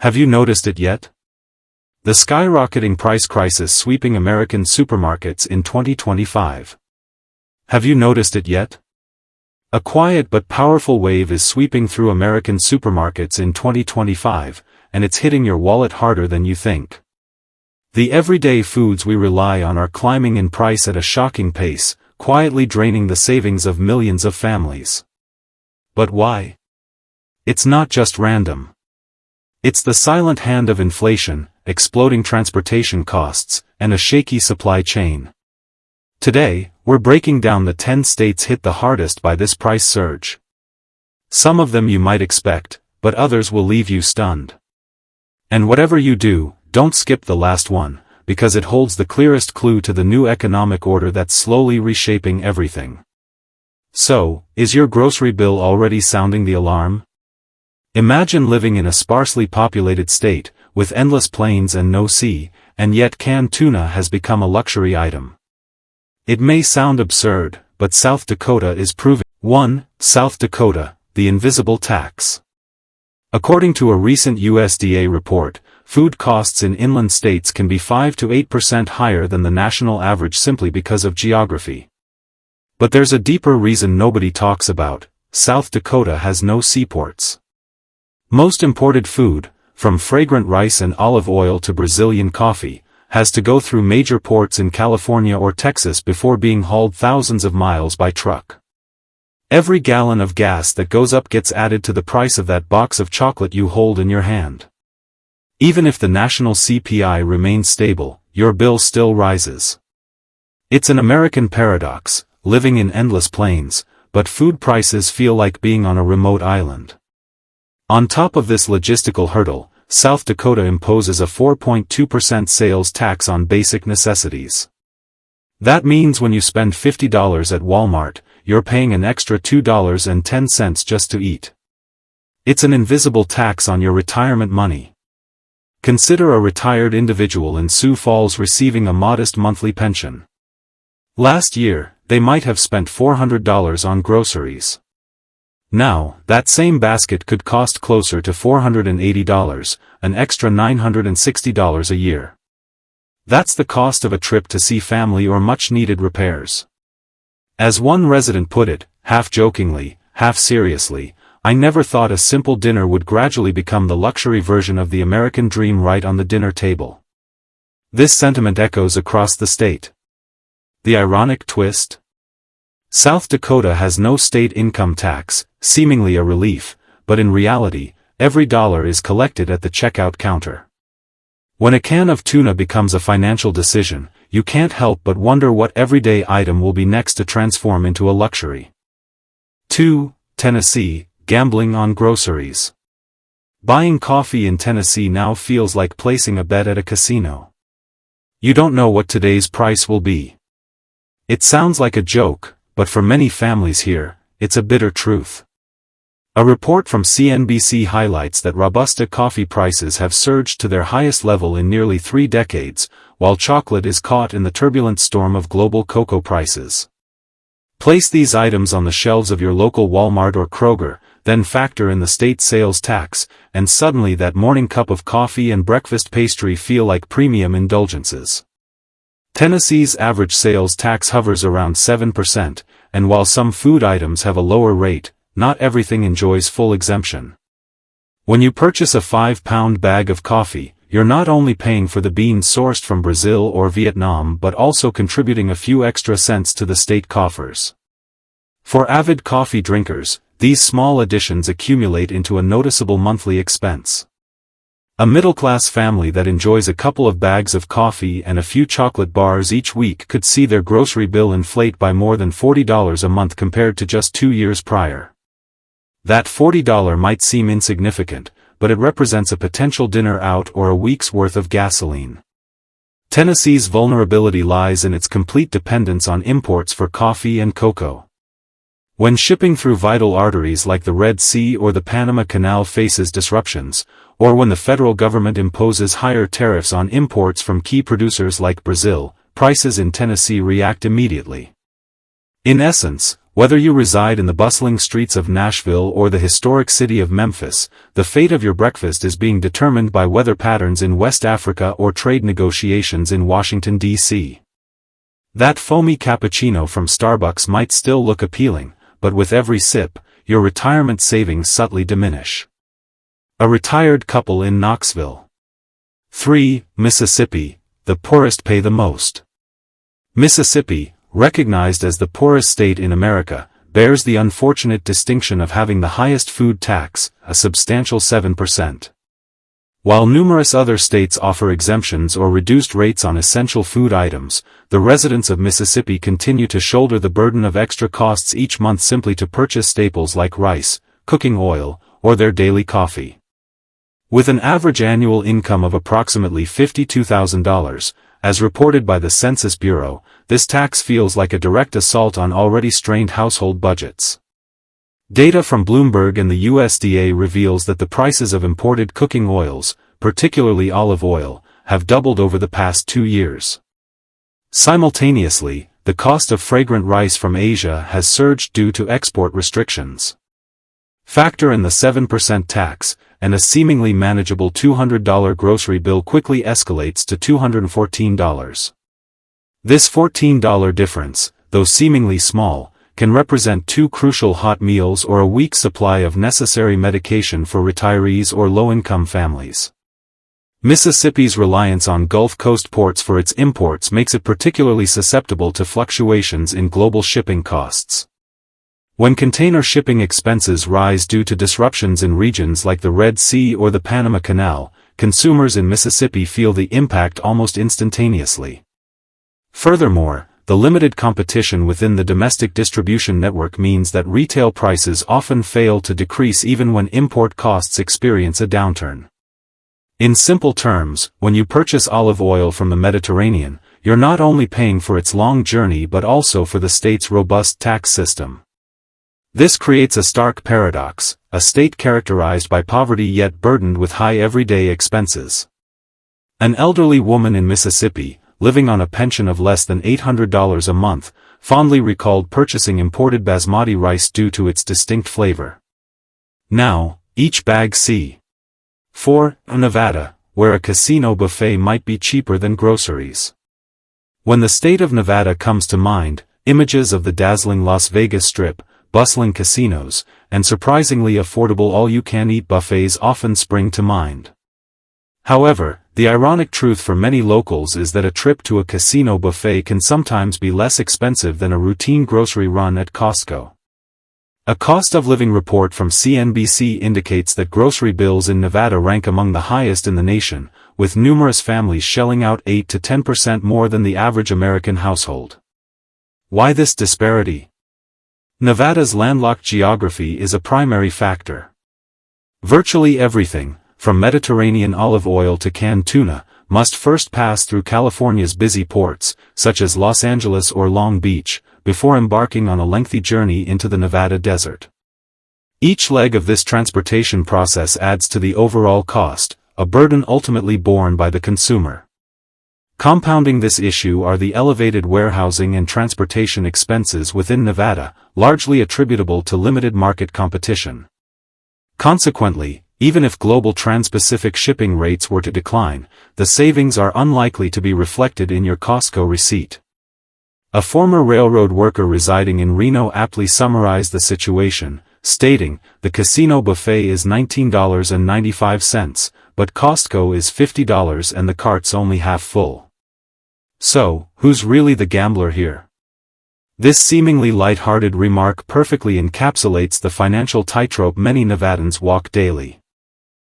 Have you noticed it yet? The skyrocketing price crisis sweeping American supermarkets in 2025. Have you noticed it yet? A quiet but powerful wave is sweeping through American supermarkets in 2025, and it's hitting your wallet harder than you think. The everyday foods we rely on are climbing in price at a shocking pace, quietly draining the savings of millions of families. But why? It's not just random. It's the silent hand of inflation, exploding transportation costs, and a shaky supply chain. Today, we're breaking down the 10 states hit the hardest by this price surge. Some of them you might expect, but others will leave you stunned. And whatever you do, don't skip the last one, because it holds the clearest clue to the new economic order that's slowly reshaping everything. So, is your grocery bill already sounding the alarm? Imagine living in a sparsely populated state, with endless plains and no sea, and yet canned tuna has become a luxury item. It may sound absurd, but South Dakota is proving. 1. South Dakota, the invisible tax. According to a recent USDA report, food costs in inland states can be 5 to 8% higher than the national average simply because of geography. But there's a deeper reason nobody talks about: South Dakota has no seaports. Most imported food, from fragrant rice and olive oil to Brazilian coffee, has to go through major ports in California or Texas before being hauled thousands of miles by truck. Every gallon of gas that goes up gets added to the price of that box of chocolate you hold in your hand. Even if the national CPI remains stable, your bill still rises. It's an American paradox, living in endless plains, but food prices feel like being on a remote island. On top of this logistical hurdle, South Dakota imposes a 4.2% sales tax on basic necessities. That means when you spend $50 at Walmart, you're paying an extra $2.10 just to eat. It's an invisible tax on your retirement money. Consider a retired individual in Sioux Falls receiving a modest monthly pension. Last year, they might have spent $400 on groceries. Now, that same basket could cost closer to $480, an extra $960 a year. That's the cost of a trip to see family or much-needed repairs. As one resident put it, half jokingly, half seriously, "I never thought a simple dinner would gradually become the luxury version of the American dream right on the dinner table." This sentiment echoes across the state. The ironic twist? South Dakota has no state income tax, seemingly a relief, but in reality, every dollar is collected at the checkout counter. When a can of tuna becomes a financial decision, you can't help but wonder what everyday item will be next to transform into a luxury. 2. Tennessee, gambling on groceries. Buying coffee in Tennessee now feels like placing a bet at a casino. You don't know what today's price will be. It sounds like a joke, but for many families here, it's a bitter truth. A report from CNBC highlights that Robusta coffee prices have surged to their highest level in nearly 3 decades, while chocolate is caught in the turbulent storm of global cocoa prices. Place these items on the shelves of your local Walmart or Kroger, then factor in the state sales tax, and suddenly that morning cup of coffee and breakfast pastry feel like premium indulgences. Tennessee's average sales tax hovers around 7%, and while some food items have a lower rate, not everything enjoys full exemption. When you purchase a 5-pound bag of coffee, you're not only paying for the beans sourced from Brazil or Vietnam but also contributing a few extra cents to the state coffers. For avid coffee drinkers, these small additions accumulate into a noticeable monthly expense. A middle-class family that enjoys a couple of bags of coffee and a few chocolate bars each week could see their grocery bill inflate by more than $40 a month compared to just 2 years prior. That $40 might seem insignificant, but it represents a potential dinner out or a week's worth of gasoline. Tennessee's vulnerability lies in its complete dependence on imports for coffee and cocoa. When shipping through vital arteries like the Red Sea or the Panama Canal faces disruptions, or when the federal government imposes higher tariffs on imports from key producers like Brazil, prices in Tennessee react immediately. In essence, Whether you reside in the bustling streets of Nashville or the historic city of Memphis, the fate of your breakfast is being determined by weather patterns in West Africa or trade negotiations in Washington, D.C. That foamy cappuccino from Starbucks might still look appealing, but with every sip, your retirement savings subtly diminish. A retired couple in Knoxville. 3. Mississippi, the poorest pay the most. Mississippi, recognized as the poorest state in America, bears the unfortunate distinction of having the highest food tax, a substantial 7%. While numerous other states offer exemptions or reduced rates on essential food items, the residents of Mississippi continue to shoulder the burden of extra costs each month simply to purchase staples like rice, cooking oil, or their daily coffee. With an average annual income of approximately $52,000, as reported by the Census Bureau, this tax feels like a direct assault on already strained household budgets. Data from Bloomberg and the USDA reveals that the prices of imported cooking oils, particularly olive oil, have doubled over the past 2 years. Simultaneously, the cost of fragrant rice from Asia has surged due to export restrictions. Factor in the 7% tax, and a seemingly manageable $200 grocery bill quickly escalates to $214. This $14 difference, though seemingly small, can represent 2 crucial hot meals or a week's supply of necessary medication for retirees or low-income families. Mississippi's reliance on Gulf Coast ports for its imports makes it particularly susceptible to fluctuations in global shipping costs. When container shipping expenses rise due to disruptions in regions like the Red Sea or the Panama Canal, consumers in Mississippi feel the impact almost instantaneously. Furthermore, the limited competition within the domestic distribution network means that retail prices often fail to decrease even when import costs experience a downturn. In simple terms, when you purchase olive oil from the Mediterranean, you're not only paying for its long journey but also for the state's robust tax system. This creates a stark paradox, a state characterized by poverty yet burdened with high everyday expenses. An elderly woman in Mississippi, living on a pension of less than $800 a month, fondly recalled purchasing imported basmati rice due to its distinct flavor. Now, each bag C. 4. Nevada, where a casino buffet might be cheaper than groceries. When the state of Nevada comes to mind, images of the dazzling Las Vegas Strip, bustling casinos, and surprisingly affordable all-you-can-eat buffets often spring to mind. However, the ironic truth for many locals is that a trip to a casino buffet can sometimes be less expensive than a routine grocery run at Costco. A cost-of-living report from CNBC indicates that grocery bills in Nevada rank among the highest in the nation, with numerous families shelling out 8 to 10% more than the average American household. Why this disparity? Nevada's landlocked geography is a primary factor. Virtually everything, from Mediterranean olive oil to canned tuna, must first pass through California's busy ports, such as Los Angeles or Long Beach, before embarking on a lengthy journey into the Nevada desert. Each leg of this transportation process adds to the overall cost, a burden ultimately borne by the consumer. Compounding this issue are the elevated warehousing and transportation expenses within Nevada, largely attributable to limited market competition. Consequently, even if global trans-Pacific shipping rates were to decline, the savings are unlikely to be reflected in your Costco receipt. A former railroad worker residing in Reno aptly summarized the situation, stating, "The casino buffet is $19.95, but Costco is $50 and the cart's only half full." So, who's really the gambler here? This seemingly light-hearted remark perfectly encapsulates the financial tightrope many Nevadans walk daily.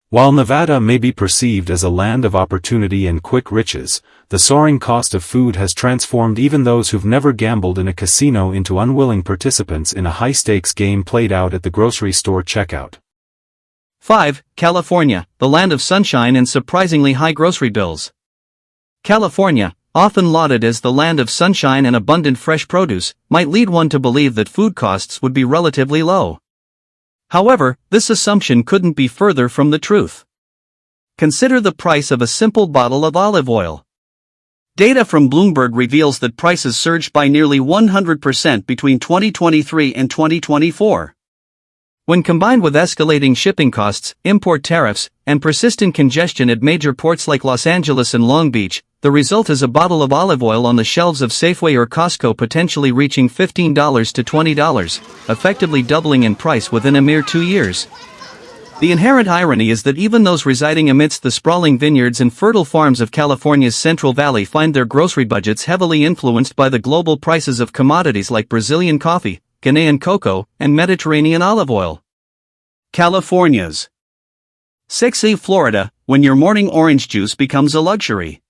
While Nevada may be perceived as a land of opportunity and quick riches, the soaring cost of food has transformed even those who've never gambled in a casino into unwilling participants in a high-stakes game played out at the grocery store checkout. 5. California, the land of sunshine and surprisingly high grocery bills. California, often lauded as the land of sunshine and abundant fresh produce, might lead one to believe that food costs would be relatively low. However, this assumption couldn't be further from the truth. Consider the price of a simple bottle of olive oil. Data from Bloomberg reveals that prices surged by nearly 100% between 2023 and 2024. When combined with escalating shipping costs, import tariffs, and persistent congestion at major ports like Los Angeles and Long Beach, the result is a bottle of olive oil on the shelves of Safeway or Costco potentially reaching $15 to $20, effectively doubling in price within a mere 2 years. The inherent irony is that even those residing amidst the sprawling vineyards and fertile farms of California's Central Valley find their grocery budgets heavily influenced by the global prices of commodities like Brazilian coffee, Ghanaian cocoa, and Mediterranean olive oil. California's 6. Florida, when your morning orange juice becomes a luxury.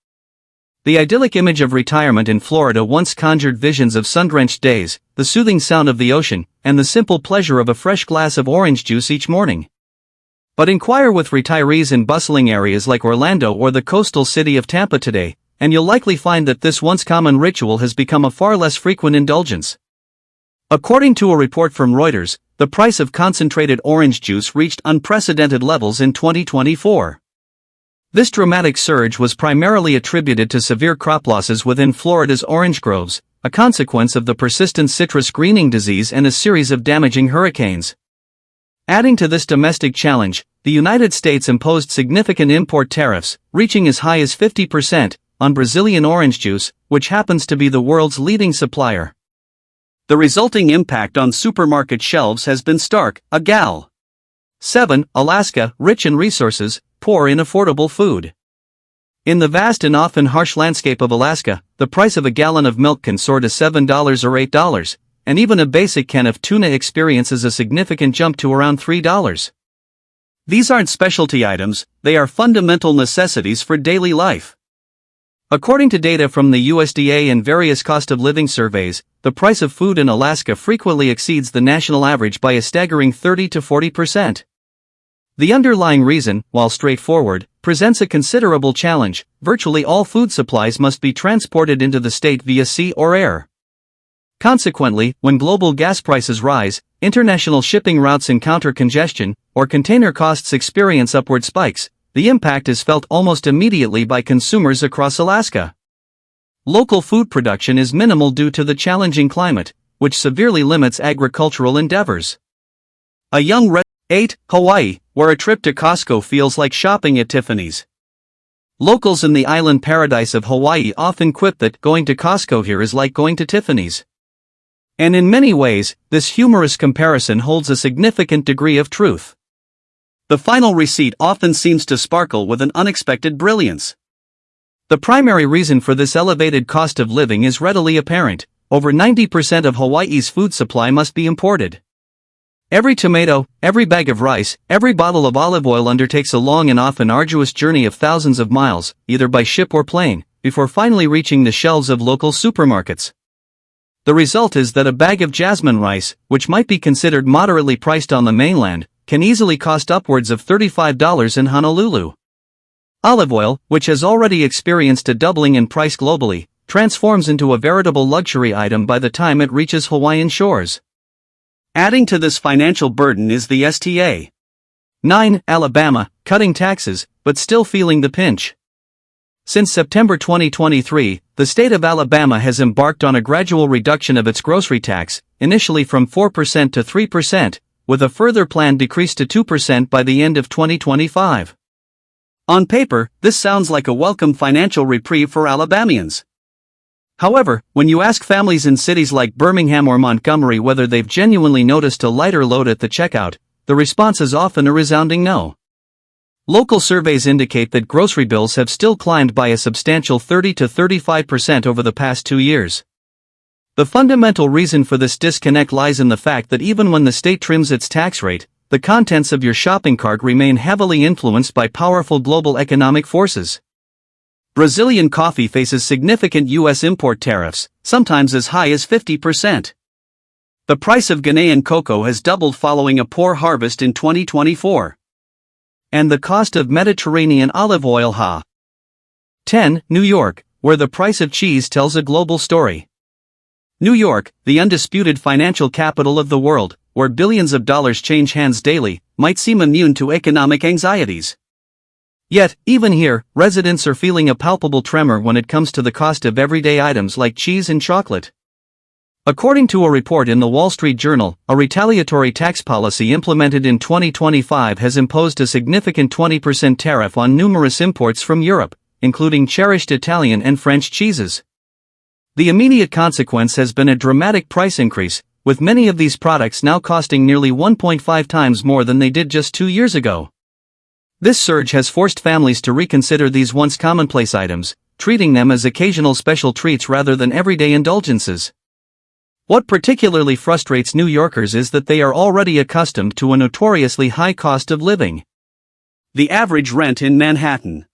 The idyllic image of retirement in Florida once conjured visions of sun-drenched days, the soothing sound of the ocean, and the simple pleasure of a fresh glass of orange juice each morning. But inquire with retirees in bustling areas like Orlando or the coastal city of Tampa today, and you'll likely find that this once common ritual has become a far less frequent indulgence. According to a report from Reuters, the price of concentrated orange juice reached unprecedented levels in 2024. This dramatic surge was primarily attributed to severe crop losses within Florida's orange groves, a consequence of the persistent citrus greening disease and a series of damaging hurricanes. Adding to this domestic challenge, the United States imposed significant import tariffs, reaching as high as 50%, on Brazilian orange juice, which happens to be the world's leading supplier. The resulting impact on supermarket shelves has been stark. A gal. 7. Alaska, rich in resources, poor in affordable food. In the vast and often harsh landscape of Alaska, the price of a gallon of milk can soar to $7 or $8. And even a basic can of tuna experiences a significant jump to around $3. These aren't specialty items, they are fundamental necessities for daily life. According to data from the USDA and various cost of living surveys, the price of food in Alaska frequently exceeds the national average by a staggering 30 to 40%. The underlying reason, while straightforward, presents a considerable challenge. Virtually all food supplies must be transported into the state via sea or air. Consequently, when global gas prices rise, international shipping routes encounter congestion, or container costs experience upward spikes, the impact is felt almost immediately by consumers across Alaska. Local food production is minimal due to the challenging climate, which severely limits agricultural endeavors. A young 8. Hawaii, where a trip to Costco feels like shopping at Tiffany's. Locals in the island paradise of Hawaii often quip that going to Costco here is like going to Tiffany's. And in many ways, this humorous comparison holds a significant degree of truth. The final receipt often seems to sparkle with an unexpected brilliance. The primary reason for this elevated cost of living is readily apparent. Over 90% of Hawaii's food supply must be imported. Every tomato, every bag of rice, every bottle of olive oil undertakes a long and often arduous journey of thousands of miles, either by ship or plane, before finally reaching the shelves of local supermarkets. The result is that a bag of jasmine rice, which might be considered moderately priced on the mainland, can easily cost upwards of $35 in Honolulu. Olive oil, which has already experienced a doubling in price globally, transforms into a veritable luxury item by the time it reaches Hawaiian shores. Adding to this financial burden is the STA. 9. Alabama, cutting taxes, but still feeling the pinch. Since September 2023, the state of Alabama has embarked on a gradual reduction of its grocery tax, initially from 4% to 3%, with a further planned decrease to 2% by the end of 2025. On paper, this sounds like a welcome financial reprieve for Alabamians. However, when you ask families in cities like Birmingham or Montgomery whether they've genuinely noticed a lighter load at the checkout, the response is often a resounding no. Local surveys indicate that grocery bills have still climbed by a substantial 30 to 35% over the past 2 years. The fundamental reason for this disconnect lies in the fact that even when the state trims its tax rate, the contents of your shopping cart remain heavily influenced by powerful global economic forces. Brazilian coffee faces significant U.S. import tariffs, sometimes as high as 50%. The price of Ghanaian cocoa has doubled following a poor harvest in 2024. And the cost of Mediterranean olive oil ha. 10. New York, where the price of cheese tells a global story. New York, the undisputed financial capital of the world, where billions of dollars change hands daily, might seem immune to economic anxieties. Yet, even here, residents are feeling a palpable tremor when it comes to the cost of everyday items like cheese and chocolate. According to a report in the Wall Street Journal, a retaliatory tax policy implemented in 2025 has imposed a significant 20% tariff on numerous imports from Europe, including cherished Italian and French cheeses. The immediate consequence has been a dramatic price increase, with many of these products now costing nearly 1.5 times more than they did just 2 years ago. This surge has forced families to reconsider these once commonplace items, treating them as occasional special treats rather than everyday indulgences. What particularly frustrates New Yorkers is that they are already accustomed to a notoriously high cost of living. The average rent in Manhattan.